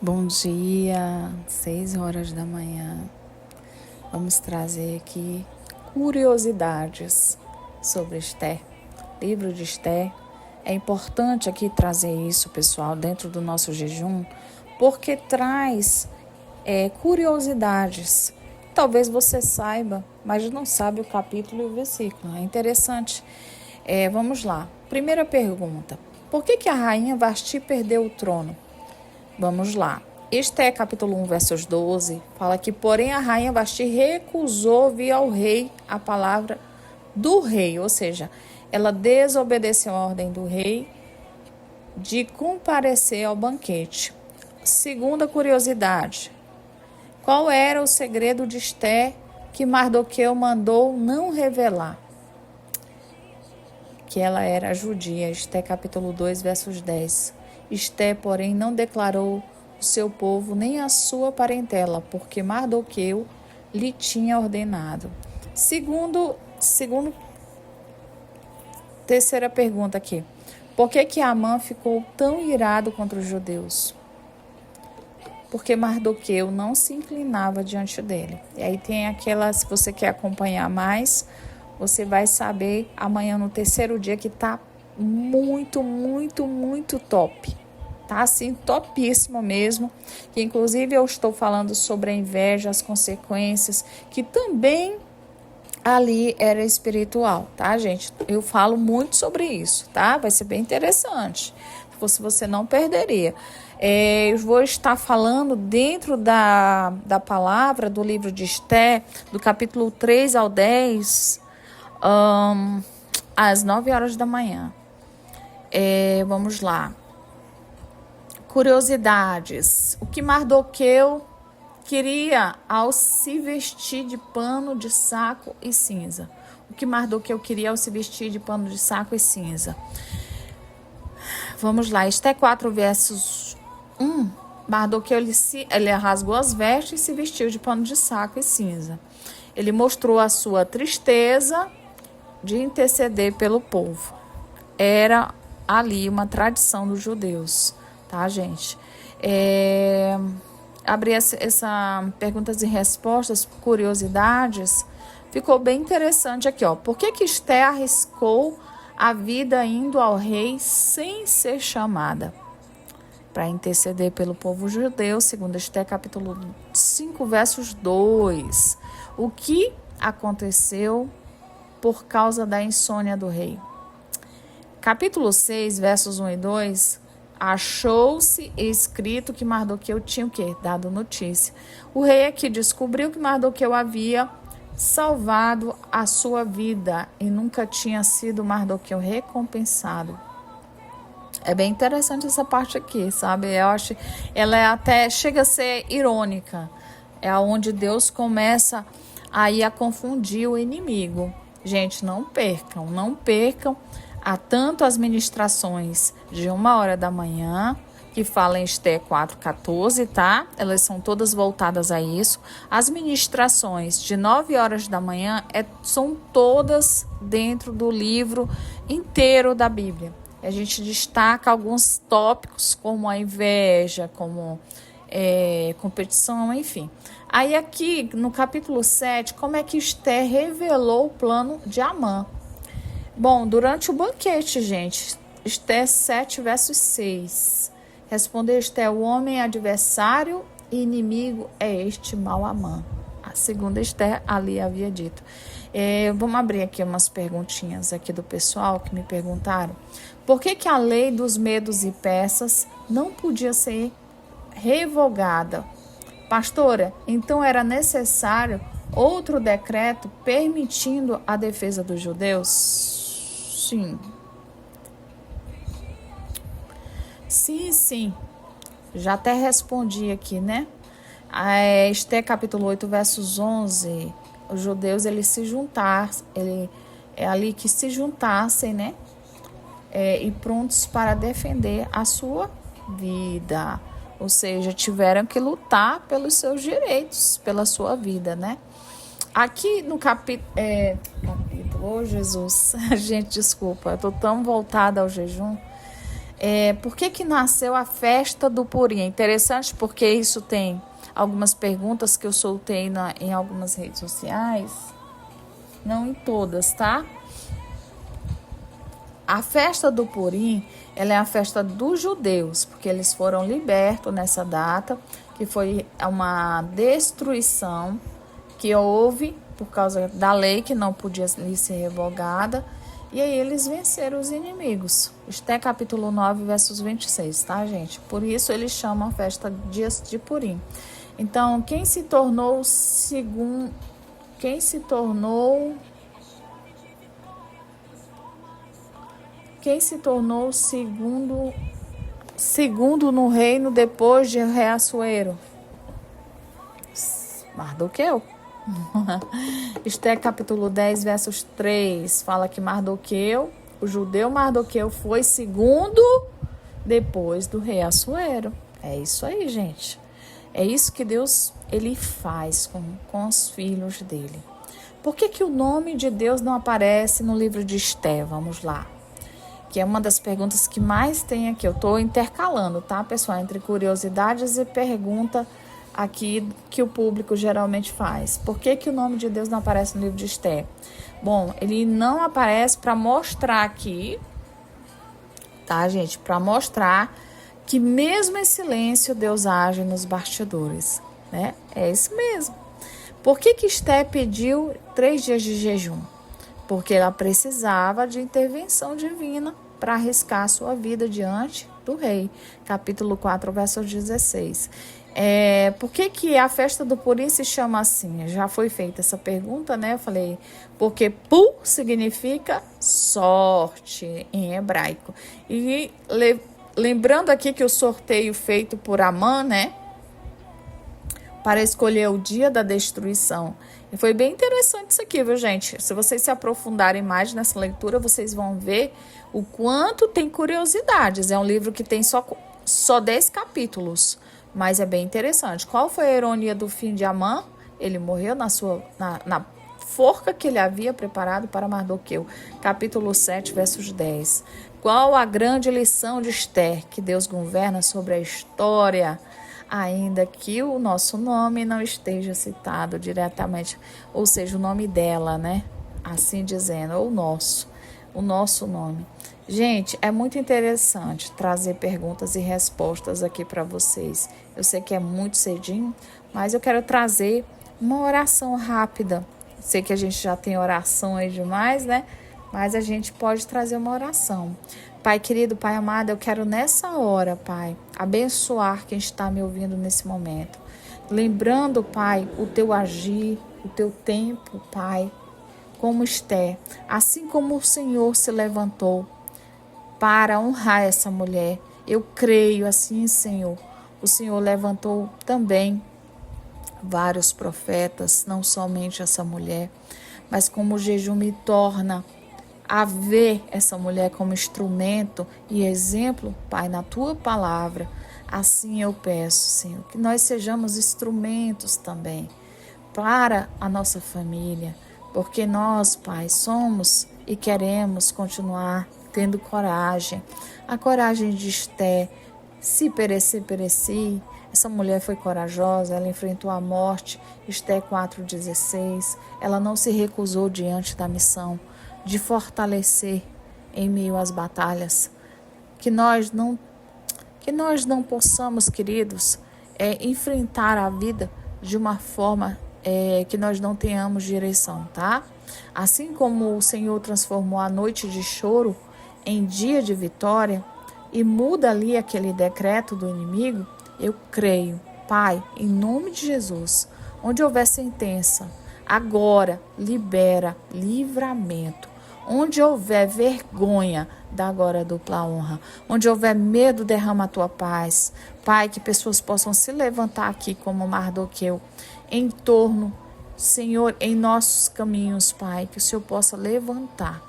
Bom dia, 6 horas da manhã. Vamos trazer aqui curiosidades sobre Esther, livro de Esther. É importante aqui trazer isso, pessoal, dentro do nosso jejum, porque traz curiosidades. Talvez você saiba, mas não sabe o capítulo e o versículo. É interessante. Vamos lá. Primeira pergunta. Por que a rainha Vasti perdeu o trono? Vamos lá. Esther, capítulo 1, versos 12, fala que, porém, a rainha Vasti recusou vir ao rei a palavra do rei, ou seja, ela desobedeceu a ordem do rei de comparecer ao banquete. Segunda curiosidade, qual era o segredo de Esther que Mardoqueu mandou não revelar? Que ela era judia. Esther, capítulo 2, versos 10. Esther, porém, não declarou o seu povo nem a sua parentela, porque Mardoqueu lhe tinha ordenado. Terceira pergunta aqui. Por que Amã ficou tão irado contra os judeus? Porque Mardoqueu não se inclinava diante dele. E aí tem aquela, se você quer acompanhar mais, você vai saber amanhã no terceiro dia que tá muito, muito, muito top. Tá assim, topíssimo mesmo. Que inclusive eu estou falando sobre a inveja, as consequências, que também ali era espiritual, tá, gente? Eu falo muito sobre isso, tá? Vai ser bem interessante. Se você não perderia. Eu vou estar falando dentro da palavra do livro de Esther, do capítulo 3 ao 10, às 9 horas da manhã. Vamos lá. Curiosidades. O que Mardoqueu queria ao se vestir de pano de saco e cinza? O que Mardoqueu queria ao se vestir de pano de saco e cinza? Vamos lá. Esther 4, versos 1. Mardoqueu ele rasgou as vestes e se vestiu de pano de saco e cinza. Ele mostrou a sua tristeza de interceder pelo povo. Era ali uma tradição dos judeus, tá, gente? Abrir essa perguntas e respostas, curiosidades, ficou bem interessante aqui, ó. Por que Esther arriscou a vida indo ao rei sem ser chamada? Para interceder pelo povo judeu, segundo Esther, capítulo 5, versos 2. O que aconteceu por causa da insônia do rei? Capítulo 6, versos 1 e 2, achou-se escrito que Mardoqueu tinha o quê? Dado notícia. O rei aqui descobriu que Mardoqueu havia salvado a sua vida e nunca tinha sido Mardoqueu recompensado. É bem interessante essa parte aqui, sabe? Eu acho ela até chega a ser irônica. É onde Deus começa aí a confundir o inimigo. Gente, não percam. Há tanto as ministrações de 1 hora da manhã, que fala em Esther 4:14, tá? Elas são todas voltadas a isso. As ministrações de 9 horas da manhã são todas dentro do livro inteiro da Bíblia. A gente destaca alguns tópicos, como a inveja, como competição, enfim. Aí aqui, no capítulo 7, como é que Esther revelou o plano de Amã? Bom, durante o banquete, gente, Esther 7, versos 6. Respondeu Esther: o homem adversário e inimigo é este mau Amã. A segunda Esther ali havia dito. Vamos abrir aqui umas perguntinhas aqui do pessoal que me perguntaram. Por que a lei dos medos e persas não podia ser revogada? Pastora, então era necessário outro decreto permitindo a defesa dos judeus? Sim. Já até respondi aqui, né? Esther capítulo 8, versos 11. Os judeus, eles se juntassem, é ali que se juntassem, né? E prontos para defender a sua vida. Ou seja, tiveram que lutar pelos seus direitos, pela sua vida, né? Aqui no capítulo... Jesus, gente, desculpa, eu tô tão voltada ao jejum. Por que nasceu a festa do Purim? É interessante porque isso tem algumas perguntas que eu soltei em algumas redes sociais, não em todas, tá? A festa do Purim, ela é a festa dos judeus, porque eles foram libertos nessa data, que foi uma destruição que houve por causa da lei que não podia ser revogada. E aí eles venceram os inimigos. Esté capítulo 9, versos 26, tá, gente? Por isso eles chamam a festa dias de Purim. Então, quem se tornou segundo no reino depois de Reassuero? Mardoqueu. Esté capítulo 10, versos 3, fala que Mardoqueu, o judeu Mardoqueu, foi segundo depois do rei Assuero. É isso aí, gente. É isso que Deus ele faz com os filhos dele. Por que o nome de Deus não aparece no livro de Esté? Vamos lá. Que é uma das perguntas que mais tem aqui. Eu estou intercalando, tá, pessoal? Entre curiosidades e pergunta aqui que o público geralmente faz. Por que o nome de Deus não aparece no livro de Esté? Bom, ele não aparece para mostrar aqui, tá, gente? Para mostrar que mesmo em silêncio Deus age nos bastidores, né? É isso mesmo. Por que Esté pediu 3 dias de jejum? Porque ela precisava de intervenção divina para arriscar a sua vida diante do rei. Capítulo 4, verso 16. Por que a festa do Purim se chama assim? Já foi feita essa pergunta, né? Eu falei, porque Pu significa sorte em hebraico. E lembrando aqui que o sorteio feito por Amã, né? Para escolher o dia da destruição. E foi bem interessante isso aqui, viu, gente? Se vocês se aprofundarem mais nessa leitura, vocês vão ver o quanto tem curiosidades. É um livro que tem só 10 capítulos, mas é bem interessante. Qual foi a ironia do fim de Amã? Ele morreu na forca que ele havia preparado para Mardoqueu. Capítulo 7, versos 10. Qual a grande lição de Esther? Que Deus governa sobre a história, ainda que o nosso nome não esteja citado diretamente, ou seja, o nome dela, né? Assim dizendo, ou o nosso nome. Gente, é muito interessante trazer perguntas e respostas aqui para vocês. Eu sei que é muito cedinho, mas eu quero trazer uma oração rápida. Sei que a gente já tem oração aí demais, né? Mas a gente pode trazer uma oração. Pai querido, Pai amado, eu quero nessa hora, Pai, abençoar quem está me ouvindo nesse momento. Lembrando, Pai, o teu agir, o teu tempo, Pai, como Esté. Assim como o Senhor se levantou para honrar essa mulher, eu creio assim, Senhor. O Senhor levantou também vários profetas, não somente essa mulher, mas como o jejum me torna a ver essa mulher como instrumento e exemplo, Pai, na Tua palavra. Assim eu peço, Senhor, que nós sejamos instrumentos também para a nossa família, porque nós, Pai, somos e queremos continuar tendo coragem, a coragem de Esté. Se perecer, pereci. Essa mulher foi corajosa, ela enfrentou a morte. Esté 4,16. Ela não se recusou diante da missão de fortalecer em meio às batalhas. Que nós não possamos, queridos, enfrentar a vida de uma forma que nós não tenhamos direção, tá? Assim como o Senhor transformou a noite de choro em dia de vitória e muda ali aquele decreto do inimigo, eu creio, Pai, em nome de Jesus, onde houver sentença, agora libera livramento. Onde houver vergonha, dá agora dupla honra. Onde houver medo, derrama a tua paz. Pai, que pessoas possam se levantar aqui como Mardoqueu, em torno, Senhor, em nossos caminhos, Pai, que o Senhor possa levantar.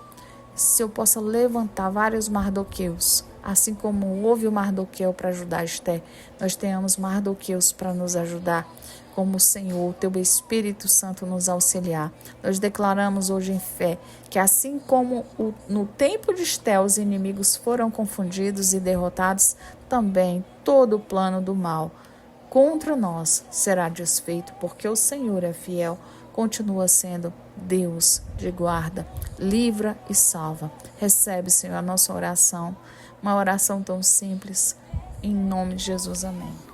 Se eu possa levantar vários Mardoqueus assim como houve o Mardoqueu para ajudar Esther, nós tenhamos Mardoqueus para nos ajudar, como o Senhor, teu Espírito Santo nos auxiliar. Nós declaramos hoje em fé que assim como no tempo de Esther os inimigos foram confundidos e derrotados, também todo o plano do mal contra nós será desfeito, porque o Senhor é fiel, continua sendo Deus de guarda, livra e salva. Recebe, Senhor, a nossa oração, uma oração tão simples, em nome de Jesus, amém.